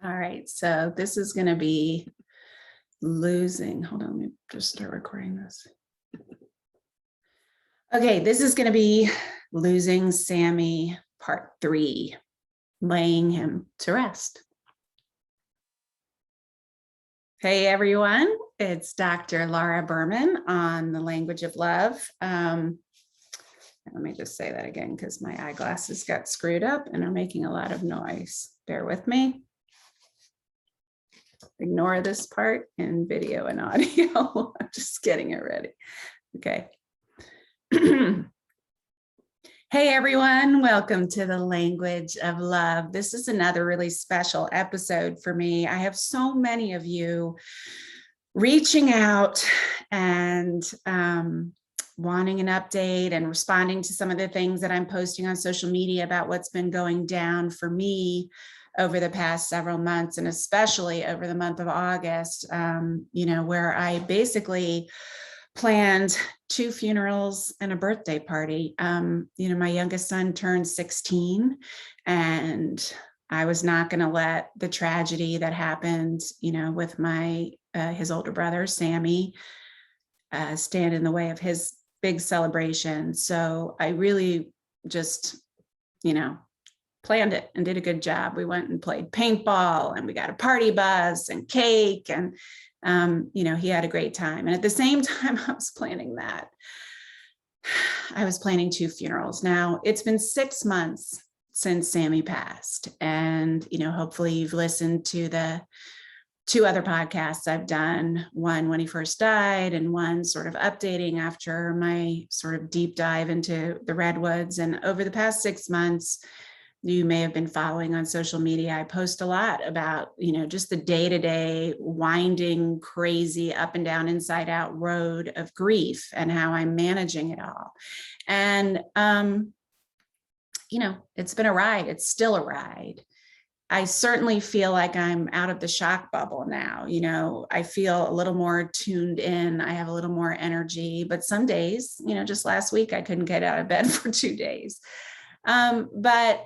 All right, so this is going to be losing. Hold on, let me just start recording this. Okay, this is going to be losing Sammy part 3, laying him to rest. Hey everyone, it's Dr. Laura Berman on the language of love. Let me just say that again because my eyeglasses got screwed up and are making a lot of noise. Bear with me. Ignore this part in video and audio. I'm just getting it ready. Okay. Hey everyone, welcome to the language of love. This is another really special episode for me. I have so many of you reaching out and wanting an update and responding to some of the things that I'm posting on social media about what's been going down for me over the past several months, and especially over the month of August, where I basically planned 2 funerals and a birthday party. My youngest son turned 16, and I was not going to let the tragedy that happened, with his older brother, Sammy, stand in the way of his big celebration. So I really just, planned it and did a good job. We went and played paintball and we got a party bus and cake, and he had a great time. And at the same time I was planning that, I was planning 2 funerals. Now it's been 6 months since Sammy passed, and hopefully you've listened to the 2 other podcasts I've done, one when he first died and one sort of updating after my sort of deep dive into the redwoods. And over the past 6 months, you may have been following on social media, I post a lot about, just the day-to-day winding, crazy, up and down, inside out road of grief and how I'm managing it all. And, it's been a ride. It's still a ride. I certainly feel like I'm out of the shock bubble now. I feel a little more tuned in. I have a little more energy, but some days, just last week, I couldn't get out of bed for 2 days. But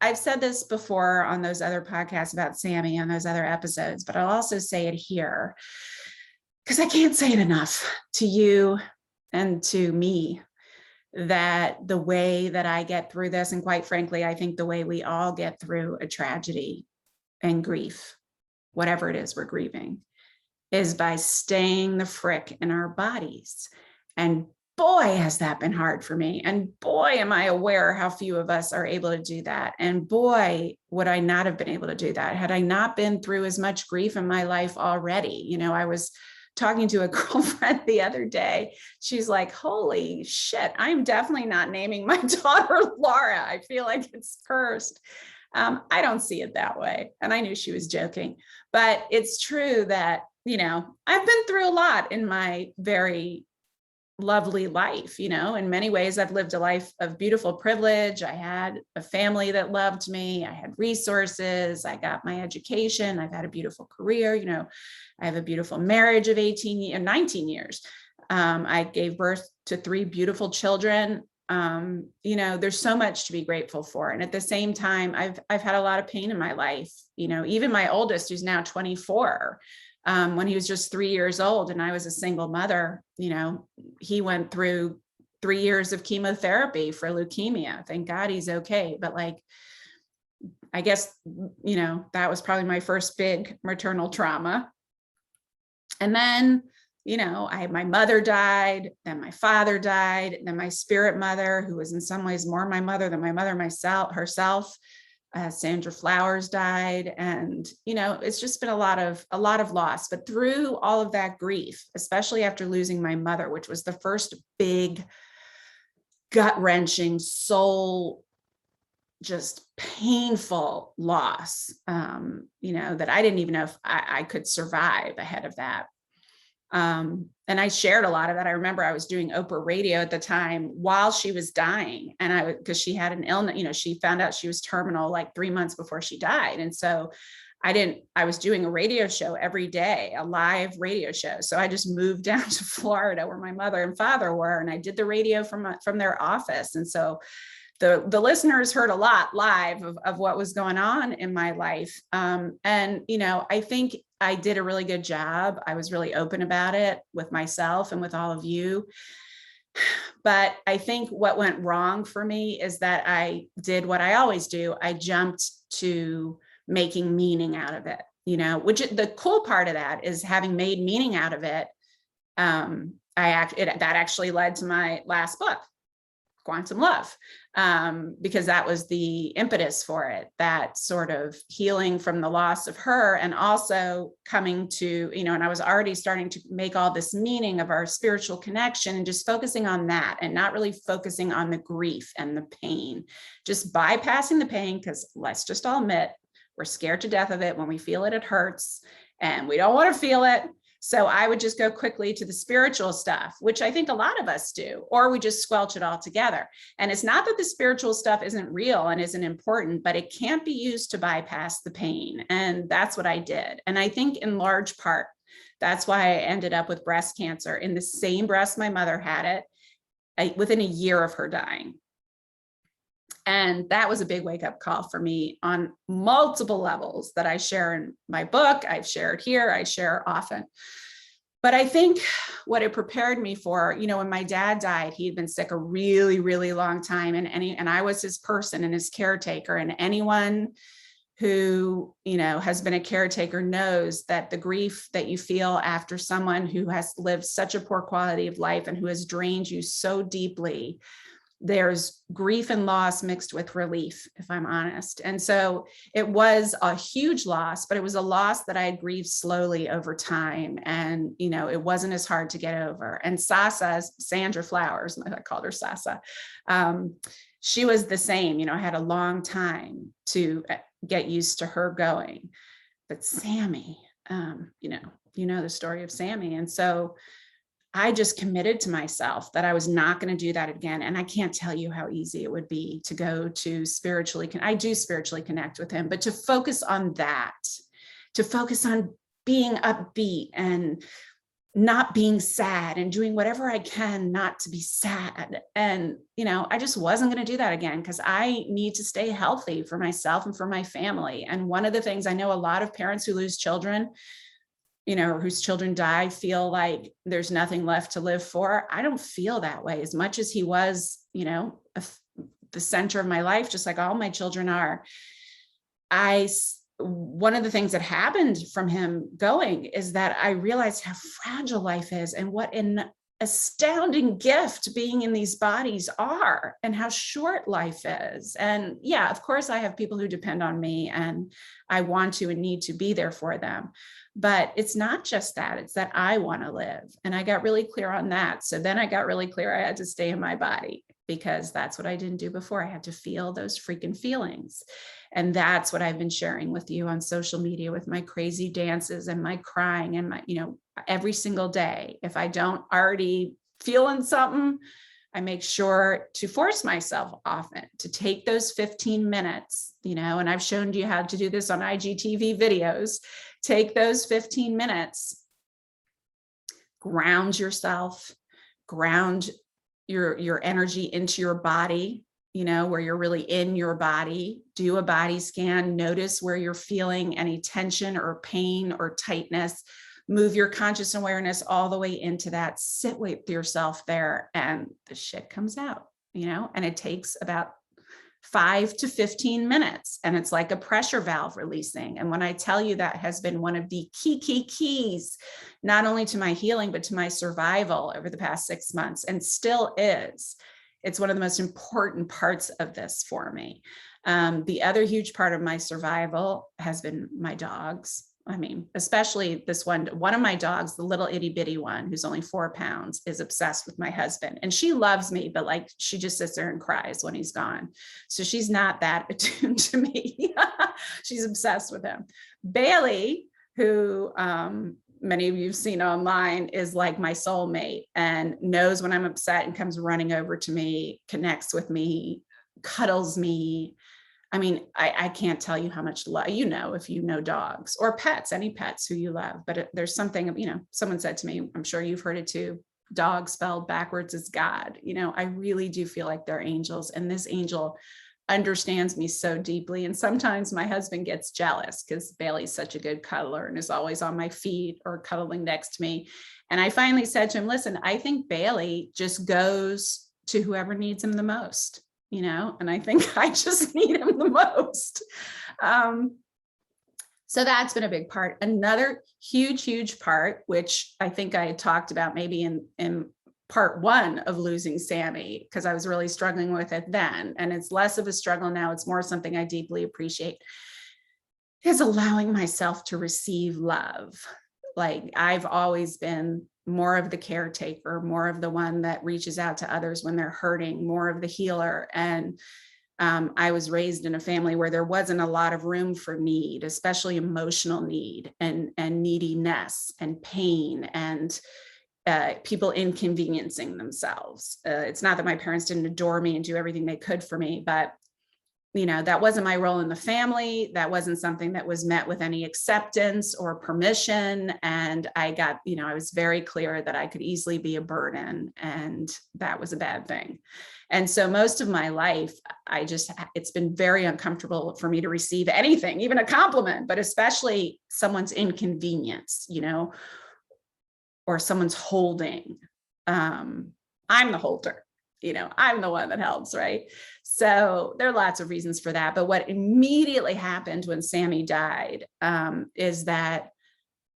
I've said this before on those other podcasts about Sammy, on those other episodes, but I'll also say it here because I can't say it enough to you and to me, that the way that I get through this, and quite frankly, I think the way we all get through a tragedy and grief, whatever it is we're grieving, is by staying the frick in our bodies. And boy, has that been hard for me. And boy, am I aware how few of us are able to do that. And boy, would I not have been able to do that had I not been through as much grief in my life already. I was talking to a girlfriend the other day. She's like, holy shit, I'm definitely not naming my daughter Laura. I feel like it's cursed. I don't see it that way. And I knew she was joking, but it's true that, I've been through a lot in my very lovely life. In many ways, I've lived a life of beautiful privilege. I had a family that loved me. I had resources. I got my education. I've had a beautiful career. I have a beautiful marriage of 19 years. I gave birth to 3 beautiful children. There's so much to be grateful for. And at the same time, I've had a lot of pain in my life. Even my oldest, who's now 24, when he was just 3 years old and I was a single mother, he went through 3 years of chemotherapy for leukemia. Thank God he's okay. But I guess, that was probably my first big maternal trauma. And then, my mother died, then my father died, then my spirit mother, who was in some ways more my mother than my mother herself, Sandra Flowers, died. And, it's just been a lot of loss. But through all of that grief, especially after losing my mother, which was the first big gut-wrenching, soul, just painful loss, that I didn't even know if I could survive ahead of that. And I shared a lot of that. I remember I was doing Oprah radio at the time while she was dying. And because she had an illness, she found out she was terminal 3 months before she died. And so I was doing a radio show every day, a live radio show. So I just moved down to Florida where my mother and father were, and I did the radio from their office. And so the listeners heard a lot live of what was going on in my life. And, you know, I think I did a really good job. I was really open about it with myself and with all of you. But I think what went wrong for me is that I did what I always do. I jumped to making meaning out of it, you know, which the cool part of that is having made meaning out of it. That actually led to my last book, Quantum Love, because that was the impetus for it, that sort of healing from the loss of her, and also coming to, you know, and I was already starting to make all this meaning of our spiritual connection and just focusing on that and not really focusing on the grief and the pain, just bypassing the pain, because let's just all admit, we're scared to death of it. When we feel it, it hurts and we don't want to feel it. So I would just go quickly to the spiritual stuff, which I think a lot of us do, or we just squelch it all together. And it's not that the spiritual stuff isn't real and isn't important, but it can't be used to bypass the pain. And that's what I did. And I think in large part, that's why I ended up with breast cancer in the same breast my mother had it within a year of her dying. And that was a big wake-up call for me on multiple levels that I share in my book, I've shared here, I share often. But I think what it prepared me for, you know, when my dad died, he had been sick a really, really long time. And I was his person and his caretaker. And anyone who, you know, has been a caretaker knows that the grief that you feel after someone who has lived such a poor quality of life and who has drained you so deeply, there's grief and loss mixed with relief, if I'm honest. And so it was a huge loss, but it was a loss that I had grieved slowly over time. And, you know, it wasn't as hard to get over. And Sandra Flowers, I called her Sasa, she was the same. You know, I had a long time to get used to her going. But Sammy, you know the story of Sammy. And so I just committed to myself that I was not going to do that again. And I can't tell you how easy it would be to go to I do spiritually connect with him, but to focus on that, to focus on being upbeat and not being sad and doing whatever I can not to be sad. And, you know, I just wasn't going to do that again because I need to stay healthy for myself and for my family. And one of the things I know, a lot of parents who lose children, you know, or whose children die, feel like there's nothing left to live for. I don't feel that way. As much as he was, you know, the center of my life, just like all my children are. One of the things that happened from him going is that I realized how fragile life is and what an astounding gift being in these bodies are and how short life is. And yeah, of course, I have people who depend on me and I want to and need to be there for them. But it's not just that, it's that I want to live. And I got really clear on that. So then I got really clear I had to stay in my body because that's what I didn't do before. I had to feel those freaking feelings. And that's what I've been sharing with you on social media with my crazy dances and my crying and my, you know, every single day. If I don't already feeling something, I make sure to force myself often to take those 15 minutes, you know, and I've shown you how to do this on IGTV videos. Take those 15 minutes, ground yourself, ground your energy into your body, you know, where you're really in your body, do a body scan, notice where you're feeling any tension or pain or tightness, move your conscious awareness all the way into that, sit with yourself there and the shit comes out, you know, and it takes about 5 to 15 minutes. And it's like a pressure valve releasing. And when I tell you that has been one of the keys, not only to my healing, but to my survival over the past 6 months and still is. It's one of the most important parts of this for me. The other huge part of my survival has been my dogs. I mean, especially this one of my dogs, the little itty bitty one who's only 4 pounds, is obsessed with my husband. And she loves me, but like she just sits there and cries when he's gone. So she's not that attuned to me. She's obsessed with him. Bailey, who many of you have seen online, is like my soulmate and knows when I'm upset and comes running over to me, connects with me, cuddles me. I mean, I can't tell you how much love, you know, if you know dogs or pets, any pets who you love, but there's something, you know, someone said to me, I'm sure you've heard it too, dog spelled backwards is God. You know, I really do feel like they're angels. And this angel understands me so deeply. And sometimes my husband gets jealous because Bailey's such a good cuddler and is always on my feet or cuddling next to me. And I finally said to him, listen, I think Bailey just goes to whoever needs him the most, you know, and I think I just need him the most. So that's been a big part. Another huge part, which I think I had talked about maybe in part one of losing Sammy, because I was really struggling with it then. And it's less of a struggle now. It's more something I deeply appreciate, is allowing myself to receive love. Like I've always been more of the caretaker, more of the one that reaches out to others when they're hurting, more of the healer. And I was raised in a family where there wasn't a lot of room for need, especially emotional need and neediness and pain and people inconveniencing themselves. It's not that my parents didn't adore me and do everything they could for me, but you know, that wasn't my role in the family. That wasn't something that was met with any acceptance or permission. And I got, you know, I was very clear that I could easily be a burden, and that was a bad thing. And so most of my life, it's been very uncomfortable for me to receive anything, even a compliment, but especially someone's inconvenience, you know, or someone's holding. I'm the holder. You know, I'm the one that helps, right? So there are lots of reasons for that. But what immediately happened when Sammy died is that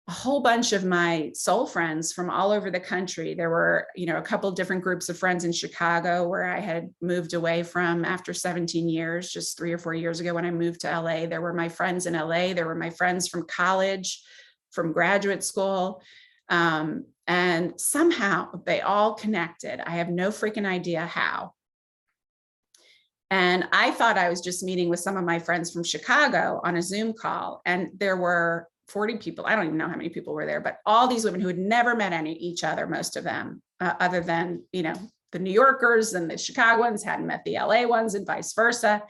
a whole bunch of my soul friends from all over the country, there were, you know, a couple of different groups of friends in Chicago where I had moved away from after 17 years, just 3 or 4 years ago when I moved to LA. There were my friends in LA. There were my friends from college, from graduate school. And somehow they all connected. I have no freaking idea how. And I thought I was just meeting with some of my friends from Chicago on a Zoom call. And there were 40 people. I don't even know how many people were there, but all these women who had never met each other, most of them, other than, you know, the New Yorkers and the Chicagoans hadn't met the LA ones and vice versa.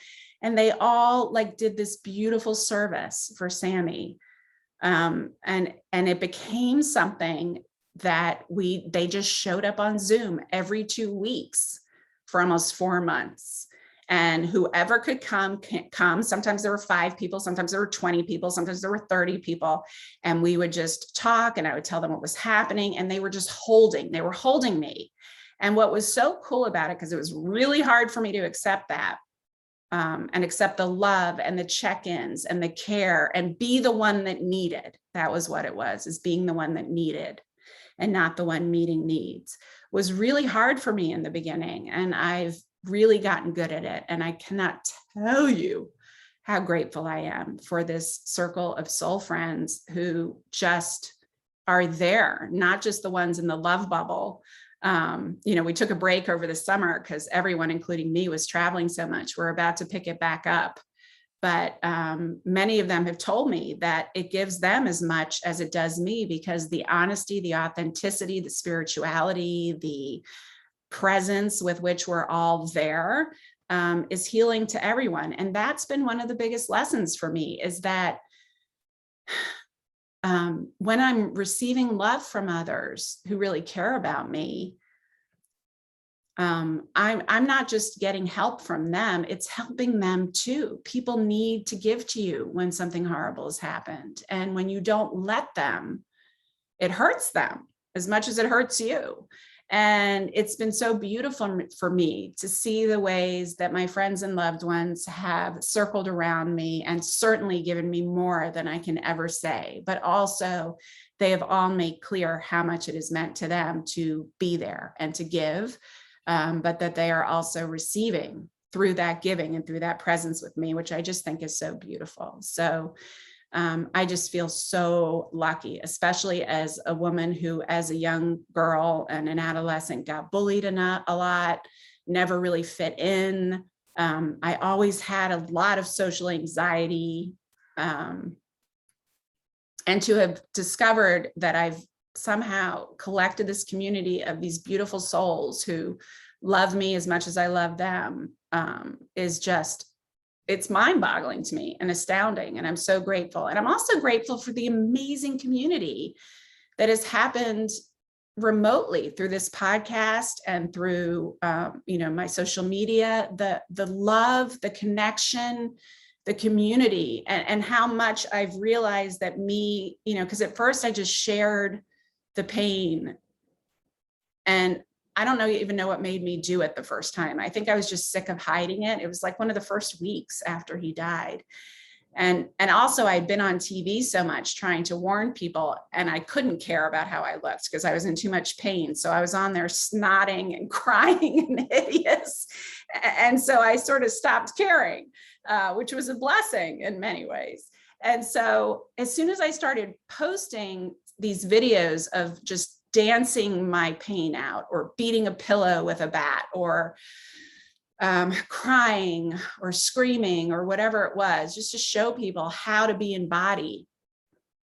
And they all like did this beautiful service for Sammy. And it became something that they just showed up on Zoom every 2 weeks for almost 4 months. And whoever could come. Sometimes there were 5 people, sometimes there were 20 people, sometimes there were 30 people. And we would just talk and I would tell them what was happening. And they were just they were holding me. And what was so cool about it, because it was really hard for me to accept that, and accept the love and the check-ins and the care and be the one that needed. That was what it was, is being the one that needed and not the one meeting needs, was really hard for me in the beginning. And I've really gotten good at it. And I cannot tell you how grateful I am for this circle of soul friends who just are there, not just the ones in the love bubble. You know, we took a break over the summer because everyone, including me, was traveling so much. We're about to pick it back up. But many of them have told me that it gives them as much as it does me, because the honesty, the authenticity, the spirituality, the presence with which we're all there is healing to everyone. And that's been one of the biggest lessons for me, is that when I'm receiving love from others who really care about me, I'm not just getting help from them, it's helping them too. People need to give to you when something horrible has happened. And when you don't let them, it hurts them as much as it hurts you. And it's been so beautiful for me to see the ways that my friends and loved ones have circled around me and certainly given me more than I can ever say, but also they have all made clear how much it has meant to them to be there and to give. But that they are also receiving through that giving and through that presence with me, which I just think is so beautiful. So I just feel so lucky, especially as a woman who, as a young girl and an adolescent, got bullied a lot, never really fit in. I always had a lot of social anxiety. And to have discovered that I've somehow collected this community of these beautiful souls who love me as much as I love them is just, it's mind-boggling to me and astounding. And I'm so grateful. And I'm also grateful for the amazing community that has happened remotely through this podcast and through, my social media, the love, the connection, the community, and how much I've realized that me, because at first I just shared the pain, and I don't even know what made me do it the first time. I think I was just sick of hiding it. It was like one of the first weeks after he died. And also I'd been on TV so much trying to warn people, and I couldn't care about how I looked because I was in too much pain. So I was on there snotting and crying and hideous. And so I sort of stopped caring, which was a blessing in many ways. And so as soon as I started posting these videos of just dancing my pain out, or beating a pillow with a bat, or crying or screaming or whatever it was, just to show people how to be in body,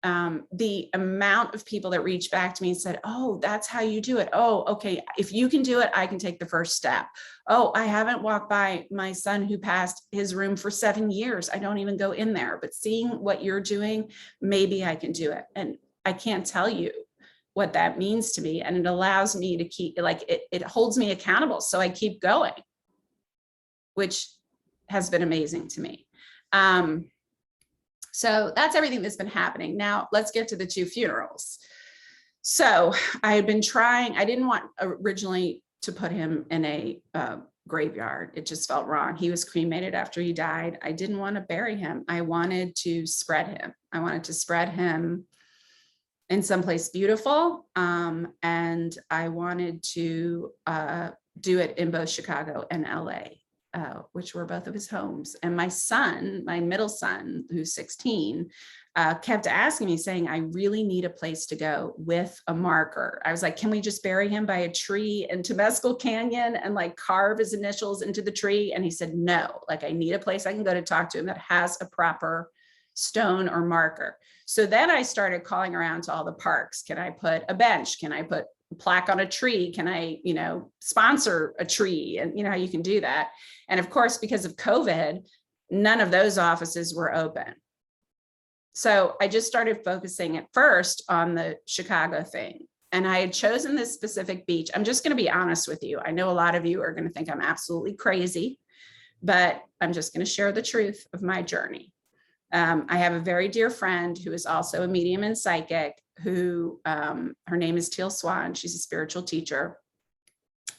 the amount of people that reached back to me and said, oh, that's how you do it. Oh, okay. If you can do it, I can take the first step. Oh, I haven't walked by my son who passed his room for 7 years. I don't even go in there, but seeing what you're doing, maybe I can do it. And I can't tell you what that means to me. And it allows me to keep, like, it holds me accountable. So I keep going, which has been amazing to me. So that's everything that's been happening. Now let's get to the 2 funerals. So I had been trying, I didn't want originally to put him in a graveyard. It just felt wrong. He was cremated after he died. I didn't want to bury him. I wanted to spread him. I wanted to spread him in someplace beautiful. And I wanted to do it in both Chicago and LA. Which were both of his homes. And my son, my middle son, who's 16, kept asking me, saying, I really need a place to go with a marker. I was like, can we just bury him by a tree in Temescal Canyon and like carve his initials into the tree? And he said, no, like, I need a place I can go to talk to him that has a proper stone or marker. So then I started calling around to all the parks. Can I put a bench? Can I put plaque on a tree? Can I, sponsor a tree? And how you can do that. And of course, because of COVID, none of those offices were open. So I just started focusing at first on the Chicago thing. And I had chosen this specific beach. I'm just going to be honest with you. I know a lot of you are going to think I'm absolutely crazy, but I'm just going to share the truth of my journey. I have a very dear friend who is also a medium and psychic, who her name is Teal Swan. She's a spiritual teacher.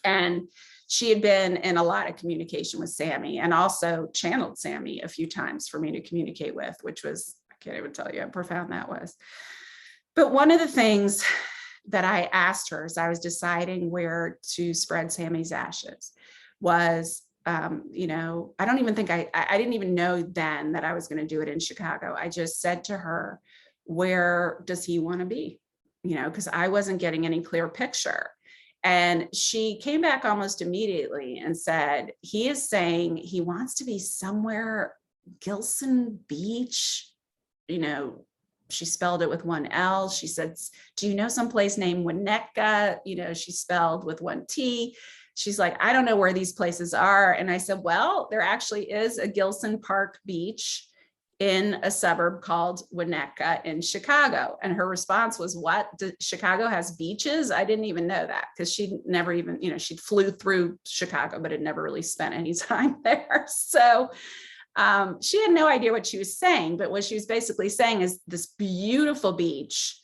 And she had been in a lot of communication with Sammy, and also channeled Sammy a few times for me to communicate with, which was, I can't even tell you how profound that was. But one of the things that I asked her as I was deciding where to spread Sammy's ashes was, I don't even think I didn't even know then that I was going to do it in Chicago. I just said to her, where does he want to be? Because I wasn't getting any clear picture. And she came back almost immediately and said, he is saying he wants to be somewhere, Gilson Beach. She spelled it with one L. She said, do you know someplace named Winnetka? She spelled with one T. She's like, I don't know where these places are. And I said, well, there actually is a Gilson Park Beach in a suburb called Winnetka in Chicago. And her response was, what? Chicago has beaches? I didn't even know that, because she'd never even, she'd flew through Chicago, but had never really spent any time there. So she had no idea what she was saying, but what she was basically saying is this beautiful beach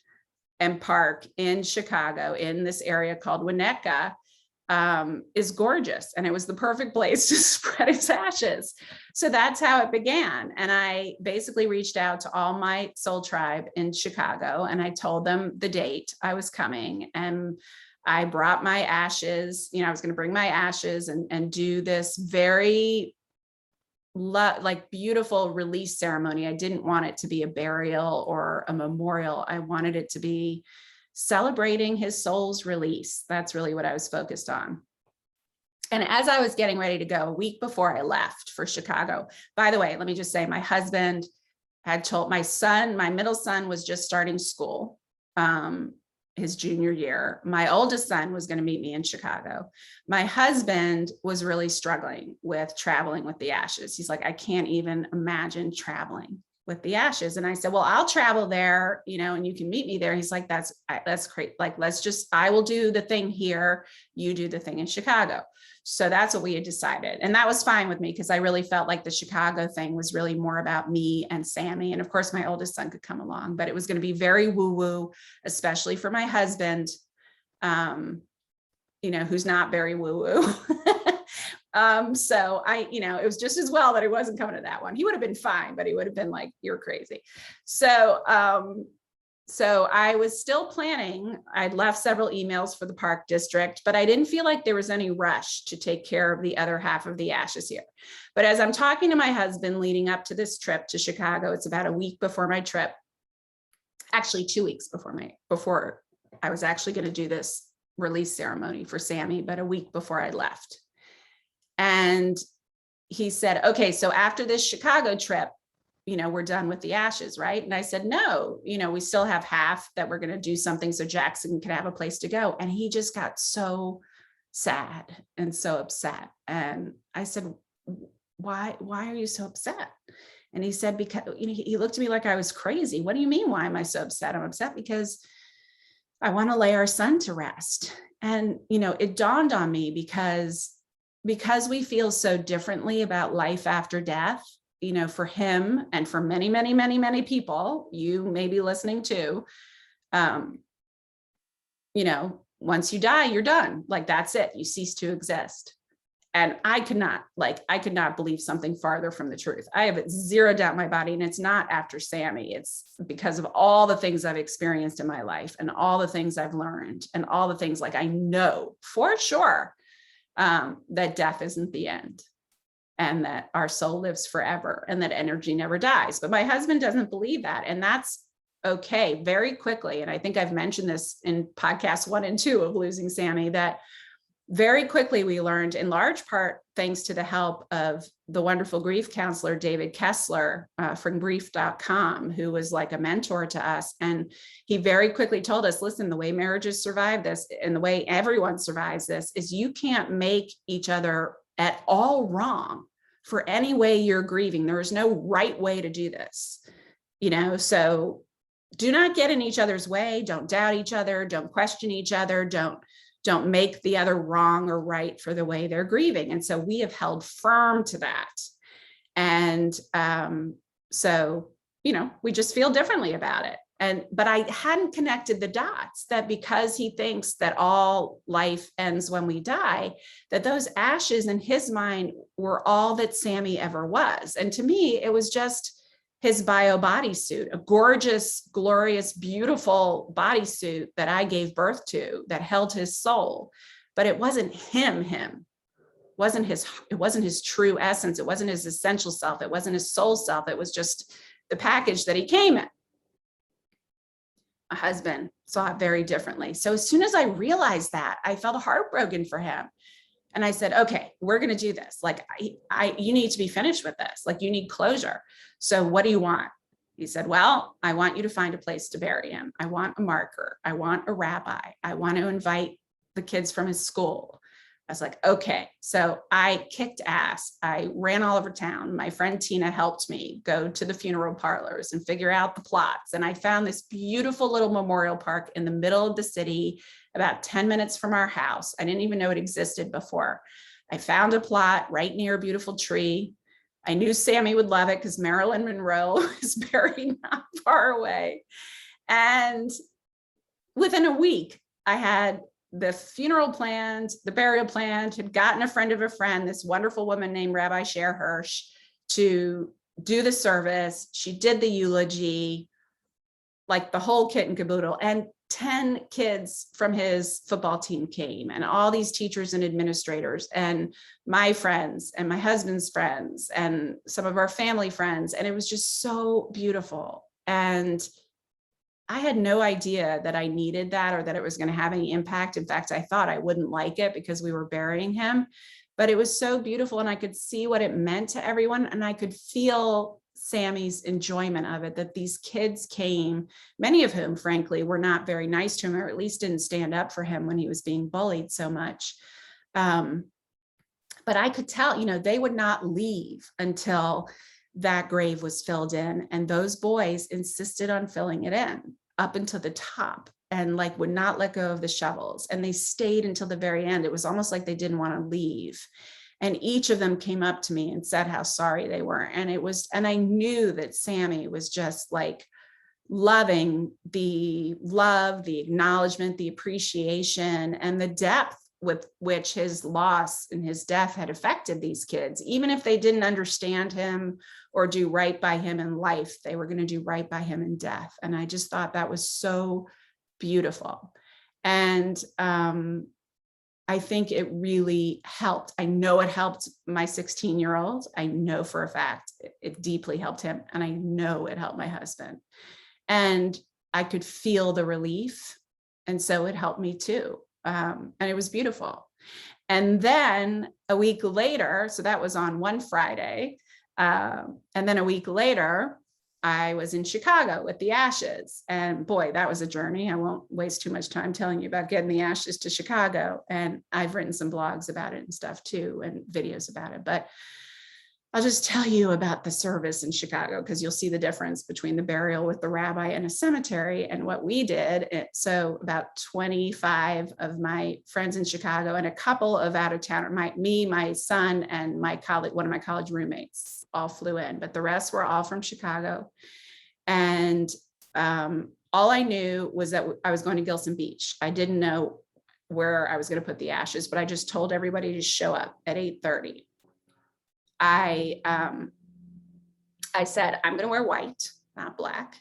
and park in Chicago, in this area called Winnetka, is gorgeous. And it was the perfect place to spread its ashes. So that's how it began. And I basically reached out to all my soul tribe in Chicago, and I told them the date I was coming. And I brought my ashes, I was going to bring my ashes and do this very beautiful release ceremony. I didn't want it to be a burial or a memorial. I wanted it to be celebrating his soul's release. That's really what I was focused on. And as I was getting ready to go, a week before I left for Chicago, by the way, let me just say, my husband had told my son, my middle son was just starting school, his junior year. My oldest son was going to meet me in Chicago. My husband was really struggling with traveling with the ashes. He's like, I can't even imagine traveling with the ashes. And I said, well, I'll travel there, and you can meet me there. He's like, that's great. Like, I will do the thing here. You do the thing in Chicago. So that's what we had decided. And that was fine with me because I really felt like the Chicago thing was really more about me and Sammy. And of course, my oldest son could come along, but it was going to be very woo-woo, especially for my husband, who's not very woo-woo. So it was just as well that he wasn't coming to that one. He would have been fine, but he would have been like, you're crazy. So I was still planning. I'd left several emails for the park district, but I didn't feel like there was any rush to take care of the other half of the ashes here. But as I'm talking to my husband leading up to this trip to Chicago, it's about a week before my trip, actually 2 weeks before I was actually going to do this release ceremony for Sammy, but a week before I left. And he said, okay, so after this Chicago trip, we're done with the ashes, right? And I said, no, we still have half that we're going to do something so Jackson can have a place to go. And he just got so sad and so upset. And I said, why are you so upset? And he said, because he looked at me like I was crazy. What do you mean? Why am I so upset? I'm upset because I want to lay our son to rest. And, it dawned on me because we feel so differently about life after death, for him and for many, many, many, many people, you may be listening to, once you die, you're done. Like, that's it. You cease to exist. And I could not believe something farther from the truth. I have zero doubt in my body. And it's not after Sammy. It's because of all the things I've experienced in my life and all the things I've learned and all the things, like, I know for sure that death isn't the end and that our soul lives forever and that energy never dies. But my husband doesn't believe that. And that's okay. Very quickly. And I think I've mentioned this in podcasts 1 and 2 of Losing Sammy, that very quickly we learned, in large part thanks to the help of the wonderful grief counselor, David Kessler from grief.com, who was like a mentor to us. And he very quickly told us, listen, the way marriages survive this and the way everyone survives this is you can't make each other at all wrong for any way you're grieving. There is no right way to do this, so do not get in each other's way. Don't doubt each other. Don't question each other. Don't make the other wrong or right for the way they're grieving. And so we have held firm to that. And so, we just feel differently about it. But I hadn't connected the dots that because he thinks that all life ends when we die, that those ashes in his mind were all that Sammy ever was. And to me, it was just his bio bodysuit, a gorgeous, glorious, beautiful bodysuit that I gave birth to that held his soul, but it wasn't him. It wasn't his true essence. It wasn't his essential self. It wasn't his soul self. It was just the package that he came in. My husband saw it very differently. So as soon as I realized that, I felt heartbroken for him. And I said, okay, we're going to do this. Like, you need to be finished with this. Like, you need closure. So what do you want? He said, well, I want you to find a place to bury him. I want a marker. I want a rabbi. I want to invite the kids from his school. I was like, okay. So I kicked ass. I ran all over town. My friend Tina helped me go to the funeral parlors and figure out the plots. And I found this beautiful little memorial park in the middle of the city, about 10 minutes from our house. I didn't even know it existed before. I found a plot right near a beautiful tree. I knew Sammy would love it because Marilyn Monroe is buried not far away. And within a week, I had the funeral planned, the burial planned, had gotten a friend of a friend, this wonderful woman named Rabbi Sher Hirsch, to do the service. She did the eulogy, like the whole kit and caboodle. And 10 kids from his football team came, and all these teachers and administrators and my friends and my husband's friends and some of our family friends. And it was just so beautiful. And I had no idea that I needed that or that it was going to have any impact. In fact, I thought I wouldn't like it because we were burying him, but it was so beautiful and I could see what it meant to everyone. And I could feel Sammy's enjoyment of it, that these kids came, many of whom, frankly, were not very nice to him, or at least didn't stand up for him when he was being bullied so much. But I could tell, they would not leave until that grave was filled in. And those boys insisted on filling it in up until the top, and like would not let go of the shovels. And they stayed until the very end. It was almost like they didn't want to leave. And each of them came up to me and said how sorry they were. And I knew that Sammy was just like loving the love, the acknowledgement, the appreciation, and the depth with which his loss and his death had affected these kids. Even if they didn't understand him or do right by him in life, they were going to do right by him in death. And I just thought that was so beautiful. And I think it really helped. I know it helped my 16-year-old. I know for a fact it deeply helped him. And I know it helped my husband. And I could feel the relief. And so it helped me too. And it was beautiful. And then a week later, so that was on one Friday. And then a week later, I was in Chicago with the ashes. And boy, that was a journey. I won't waste too much time telling you about getting the ashes to Chicago. And I've written some blogs about it and stuff too, and videos about it. But I'll just tell you about the service in Chicago, because you'll see the difference between the burial with the rabbi and a cemetery and what we did. So about 25 of my friends in Chicago and a couple of out of town, my son, and one of my college roommates all flew in, but the rest were all from Chicago. And all I knew was that I was going to Gilson Beach. I didn't know where I was going to put the ashes, but I just told everybody to show up at 8:30. I said, I'm going to wear white, not black.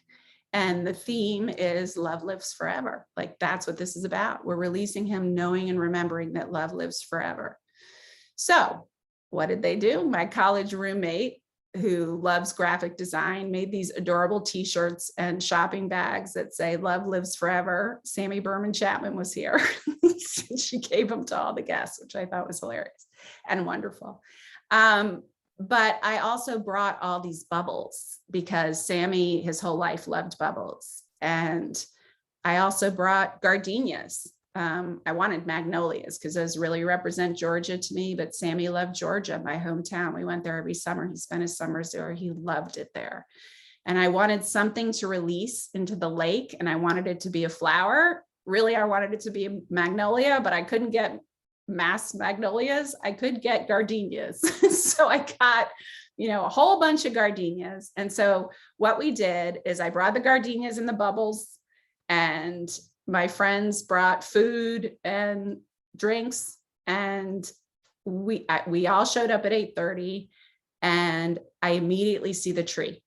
And the theme is love lives forever. Like, that's what this is about. We're releasing him, knowing and remembering that love lives forever. So what did they do? My college roommate, who loves graphic design, made these adorable t-shirts and shopping bags that say love lives forever. Sammy Berman Chapman was here. She gave them to all the guests, which I thought was hilarious and wonderful. But I also brought all these bubbles, because Sammy, his whole life, loved bubbles. And I also brought gardenias. I wanted magnolias because those really represent Georgia to me, but Sammy loved Georgia, my hometown. We went there every summer. He spent his summers there. He loved it there. And I wanted something to release into the lake, and I wanted it to be a flower. Really, I wanted it to be a magnolia, but I couldn't get mass magnolias. I could get gardenias. So I got, a whole bunch of gardenias. And so what we did is I brought the gardenias and the bubbles, and my friends brought food and drinks, and we all showed up at 8:30, and I immediately see the tree.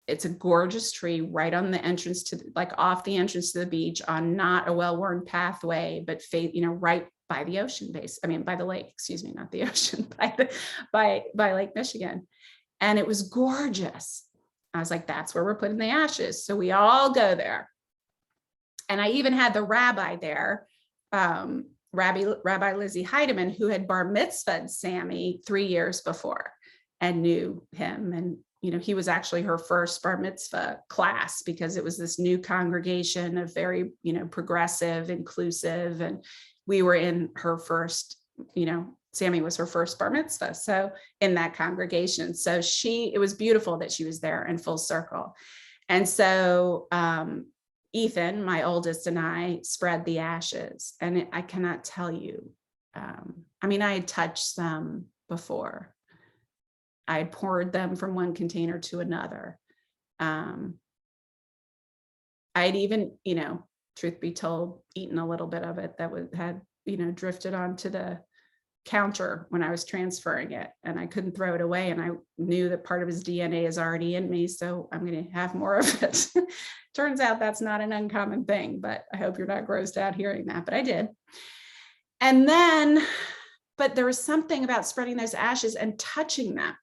It's a gorgeous tree right on the entrance off the entrance to the beach, on not a well-worn pathway, but right by the ocean base. By the lake, excuse me, not the ocean, by Lake Michigan. And it was gorgeous. I was like, that's where we're putting the ashes. So we all go there. And I even had the rabbi there, Rabbi Lizzie Heidemann, who had bar mitzvahed Sammy 3 years before and knew him. And, he was actually her first bar mitzvah class, because it was this new congregation of very, progressive, inclusive. And we were in her first, Sammy was her first bar mitzvah. So in that congregation, so it was beautiful that she was there in full circle. And so Ethan, my oldest, and I spread the ashes, and I cannot tell you, I had touched them before. I had poured them from one container to another. I had even, truth be told, eaten a little bit of it that had drifted onto the counter when I was transferring it, and I couldn't throw it away. And I knew that part of his DNA is already in me, so I'm going to have more of it. Turns out that's not an uncommon thing, but I hope you're not grossed out hearing that, but I did. And then, but there was something about spreading those ashes and touching them.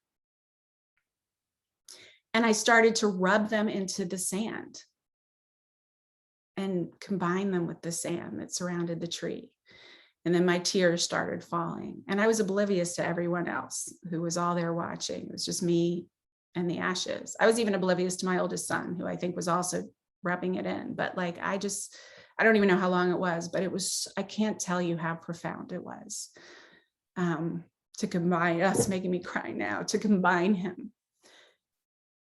And I started to rub them into the sand and combine them with the sand that surrounded the tree. And then my tears started falling, and I was oblivious to everyone else who was all there watching. It was just me and the ashes. I was even oblivious to my oldest son, who I think was also rubbing it in. But I don't even know how long it was, but I can't tell you how profound it was to combine us, making me cry now, to combine him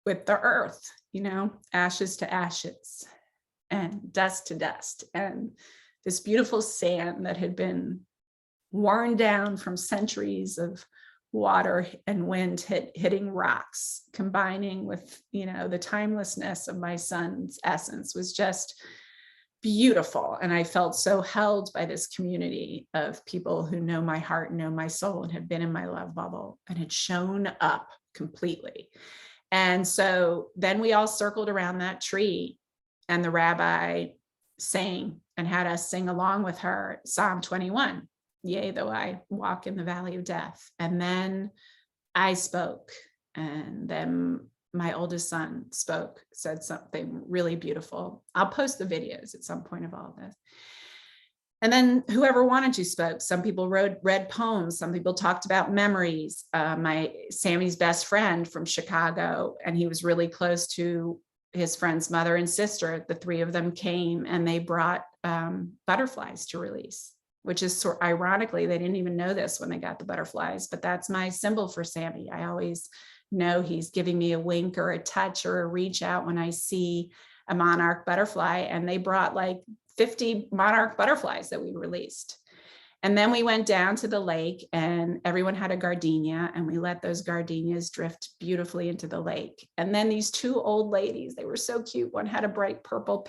with the earth, ashes to ashes and dust to dust. And this beautiful sand that had been worn down from centuries of water and wind hitting rocks, combining with, the timelessness of my son's essence, was just beautiful. And I felt so held by this community of people who know my heart, know my soul, and have been in my love bubble and had shown up completely. And so then we all circled around that tree, and the rabbi sang and had us sing along with her Psalm 21. Yea, though I walk in the valley of death. And then I spoke, and then my oldest son spoke, said something really beautiful. I'll post the videos at some point of all of this. And then whoever wanted to spoke. Some people read poems. Some people talked about memories. Sammy's best friend from Chicago, and he was really close to his friend's mother and sister. The three of them came and they brought butterflies to release, which is ironically, they didn't even know this when they got the butterflies, but that's my symbol for Sammy. I always know he's giving me a wink or a touch or a reach out when I see a monarch butterfly, and they brought like 50 monarch butterflies that we released. And then we went down to the lake, and everyone had a gardenia, and we let those gardenias drift beautifully into the lake. And then these two old ladies, they were so cute. One had a bright purple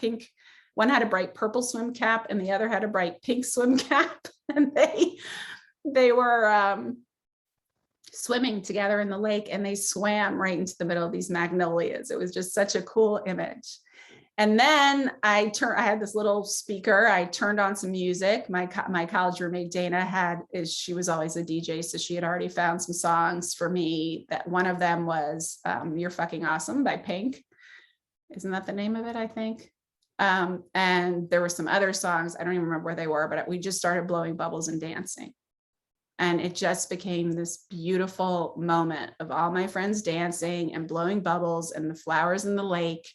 swim cap, and the other had a bright pink swim cap. And they were swimming together in the lake, and they swam right into the middle of these magnolias. It was just such a cool image. And then I had this little speaker. I turned on some music. My college roommate Dana she was always a DJ, so she had already found some songs for me. That one of them was "You're Fucking Awesome" by Pink. Isn't that the name of it? I think. And there were some other songs. I don't even remember where they were, but we just started blowing bubbles and dancing. And it just became this beautiful moment of all my friends dancing and blowing bubbles and the flowers in the lake.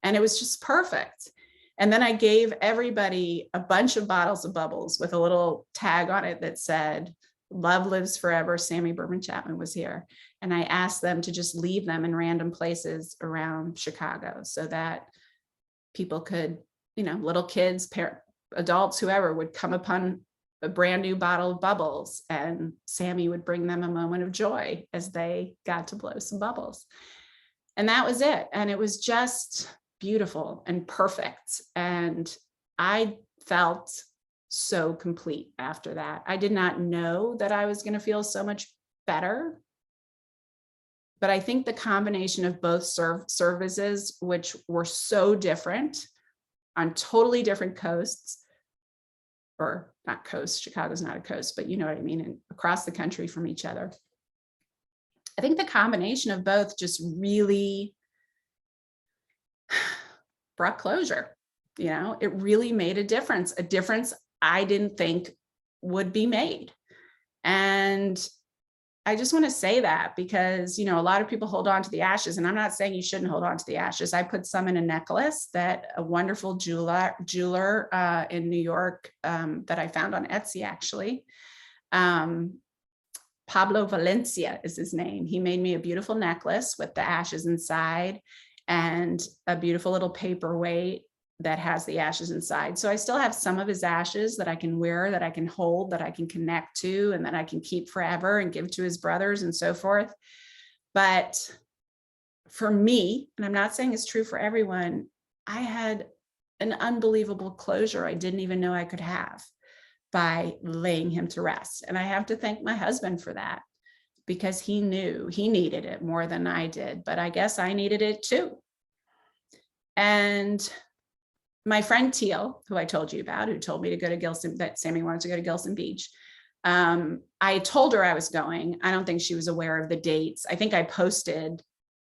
And it was just perfect. And then I gave everybody a bunch of bottles of bubbles with a little tag on it that said, "Love lives forever. Sammy Berman Chapman was here." And I asked them to just leave them in random places around Chicago so that people could, little kids, adults, whoever would come upon a brand new bottle of bubbles, and Sammy would bring them a moment of joy as they got to blow some bubbles. And that was it. And it was just beautiful and perfect. And I felt so complete after that. I did not know that I was going to feel so much better. But I think the combination of both services, which were so different on totally different coasts, or not coast, Chicago's not a coast, but you know what I mean, and across the country from each other. I think the combination of both just really brought closure. It really made a difference I didn't think would be made. And I just want to say that because, a lot of people hold on to the ashes, and I'm not saying you shouldn't hold on to the ashes. I put some in a necklace that a wonderful jeweler in New York that I found on Etsy, actually. Pablo Valencia is his name. He made me a beautiful necklace with the ashes inside and a beautiful little paperweight that has the ashes inside. So I still have some of his ashes that I can wear, that I can hold, that I can connect to, and that I can keep forever and give to his brothers and so forth. But for me, and I'm not saying it's true for everyone, I had an unbelievable closure I didn't even know I could have by laying him to rest. And I have to thank my husband for that, because he knew he needed it more than I did, but I guess I needed it too. And my friend Teal, who I told you about, who told me to go to Gilson, that Sammy wanted to go to Gilson Beach. I told her I was going. I don't think she was aware of the dates. I think I posted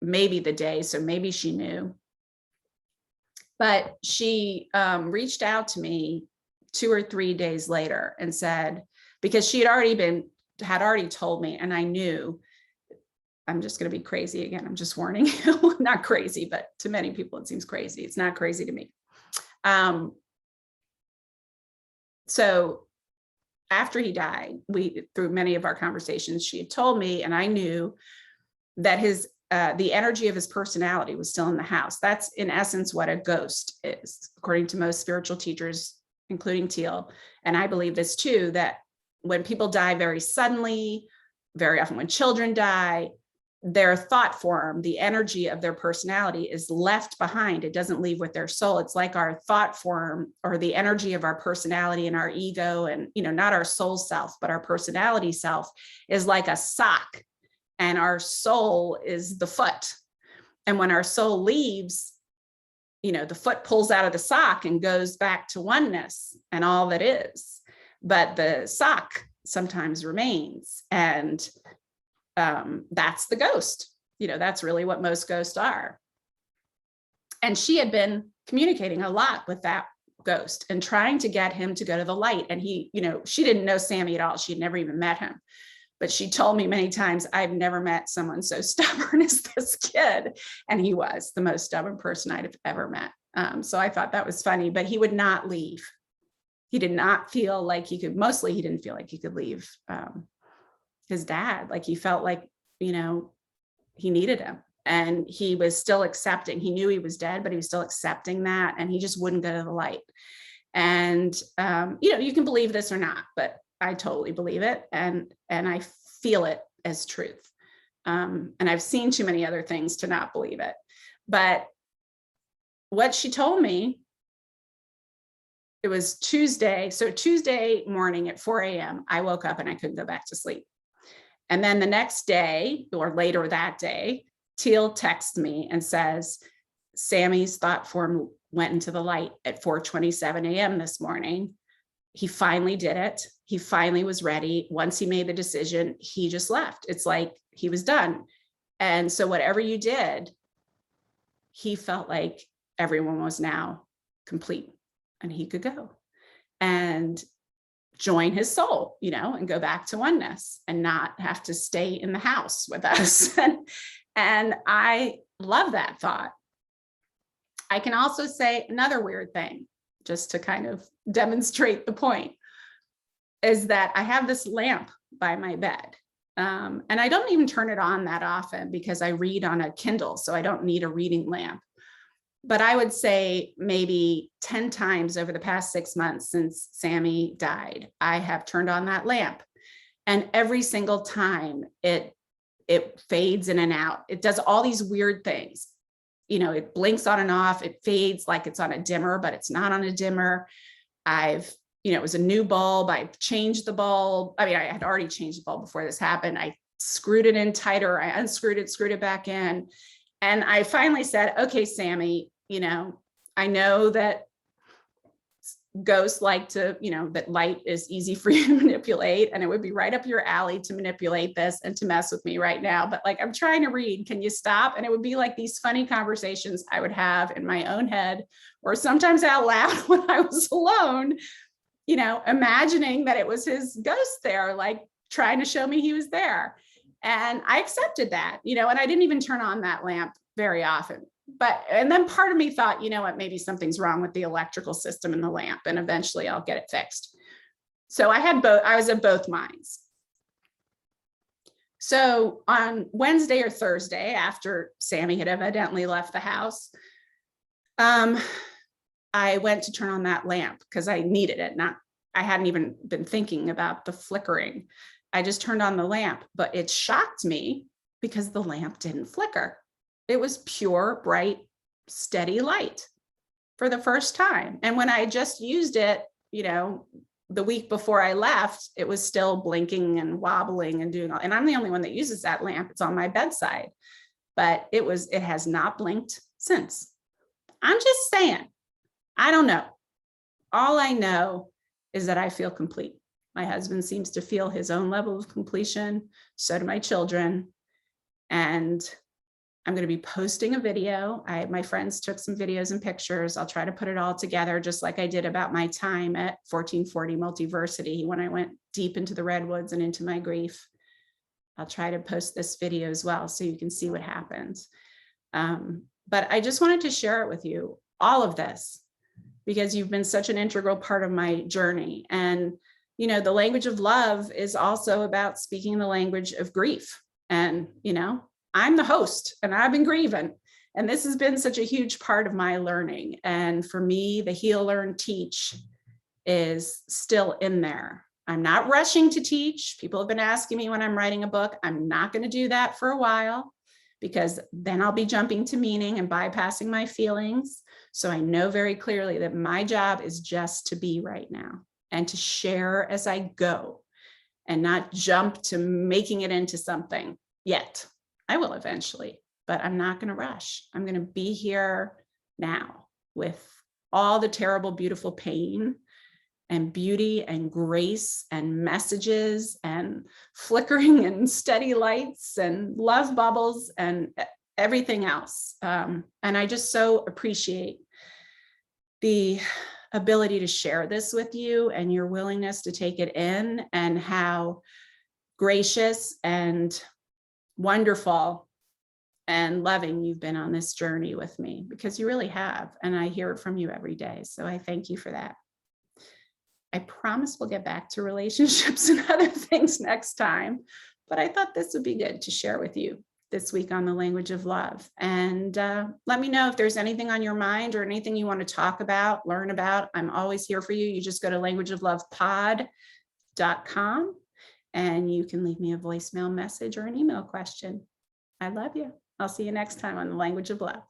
maybe the day, so maybe she knew. But she reached out to me 2 or 3 days later and said, because she had already told me, and I knew, I'm just going to be crazy again. I'm just warning you, not crazy, but to many people it seems crazy. It's not crazy to me. So after he died, through many of our conversations, she had told me, and I knew that his the energy of his personality was still in the house. That's in essence what a ghost is, according to most spiritual teachers, including Teal. And I believe this too, that when people die very suddenly, very often when children die, their thought form, the energy of their personality is left behind. It doesn't leave with their soul. It's like our thought form or the energy of our personality and our ego, and, you know, not our soul self, but our personality self is like a sock, and our soul is the foot. And when our soul leaves, you know, the foot pulls out of the sock and goes back to oneness and all that is, but the sock sometimes remains. And that's the ghost. You know, that's really what most ghosts are. And she had been communicating a lot with that ghost and trying to get him to go to the light. And he, you know, she didn't know Sammy at all. She had never even met him. But she told me many times, I've never met someone so stubborn as this kid. And he was the most stubborn person I'd have ever met. So I thought that was funny, but he would not leave. He did not feel like he could, mostly he didn't feel like he could leave his dad. Like he felt like, you know, he needed him, and he was still accepting. He knew he was dead, but he was still accepting that. And he just wouldn't go to the light. And, you know, you can believe this or not, but I totally believe it. And I feel it as truth. And I've seen too many other things to not believe it. But what she told me, it was Tuesday. So Tuesday morning at 4 a.m., I woke up and I couldn't go back to sleep. And then the next day, or later that day, Teal texts me and says, Sammy's thought form went into the light at 4:27 a.m. this morning. He finally did it. He finally was ready. Once he made the decision, he just left. It's like he was done. And so whatever you did, he felt like everyone was now complete and he could go and join his soul, you know, and go back to oneness and not have to stay in the house with us. And I love that thought. I can also say another weird thing, just to kind of demonstrate the point, is that I have this lamp by my bed. And I don't even turn it on that often because I read on a Kindle, so I don't need a reading lamp. But I would say maybe 10 times over the past 6 months since Sammy died, I have turned on that lamp. And every single time it fades in and out. It does all these weird things. You know, it blinks on and off. It fades like it's on a dimmer, but it's not on a dimmer. It was a new bulb. I changed the bulb. I mean, I had already changed the bulb before this happened. I screwed it in tighter. I unscrewed it, screwed it back in. And I finally said, okay, Sammy, you know, I know that ghosts like to, you know, that light is easy for you to manipulate, and it would be right up your alley to manipulate this and to mess with me right now. But like, I'm trying to read, can you stop? And it would be like these funny conversations I would have in my own head, or sometimes out loud when I was alone, you know, imagining that it was his ghost there, like trying to show me he was there. And I accepted that, you know, and I didn't even turn on that lamp very often. And then part of me thought, you know what, maybe something's wrong with the electrical system in the lamp, and eventually I'll get it fixed. So I was of both minds. So on Wednesday or Thursday, after Sammy had evidently left the house, I went to turn on that lamp because I needed it. I hadn't even been thinking about the flickering. I just turned on the lamp, but it shocked me because the lamp didn't flicker. It was pure, bright, steady light for the first time. And when I just used it, you know, the week before I left, it was still blinking and wobbling and doing all, and I'm the only one that uses that lamp. It's on my bedside, but it has not blinked since. I'm just saying, I don't know. All I know is that I feel complete. My husband seems to feel his own level of completion. So do my children. And I'm going to be posting a video. My friends took some videos and pictures. I'll try to put it all together, just like I did about my time at 1440 Multiversity when I went deep into the redwoods and into my grief. I'll try to post this video as well so you can see what happens. But I just wanted to share it with you, all of this, because you've been such an integral part of my journey. And, you know, the language of love is also about speaking the language of grief. And, you know, I'm the host and I've been grieving. And this has been such a huge part of my learning. And for me, the heal, learn, teach is still in there. I'm not rushing to teach. People have been asking me when I'm writing a book. I'm not going to do that for a while, because then I'll be jumping to meaning and bypassing my feelings. So I know very clearly that my job is just to be right now and to share as I go and not jump to making it into something yet. I will eventually, but I'm not going to rush. I'm going to be here now with all the terrible, beautiful pain and beauty and grace and messages and flickering and steady lights and love bubbles and everything else. And I just so appreciate the ability to share this with you and your willingness to take it in, and how gracious and wonderful and loving you've been on this journey with me, because you really have. And I hear it from you every day. So I thank you for that. I promise we'll get back to relationships and other things next time, but I thought this would be good to share with you this week on the language of love. And let me know if there's anything on your mind or anything you want to talk about, learn about. I'm always here for you. You just go to languageoflovepod.com and you can leave me a voicemail message or an email question. I love you. I'll see you next time on the Language of Love.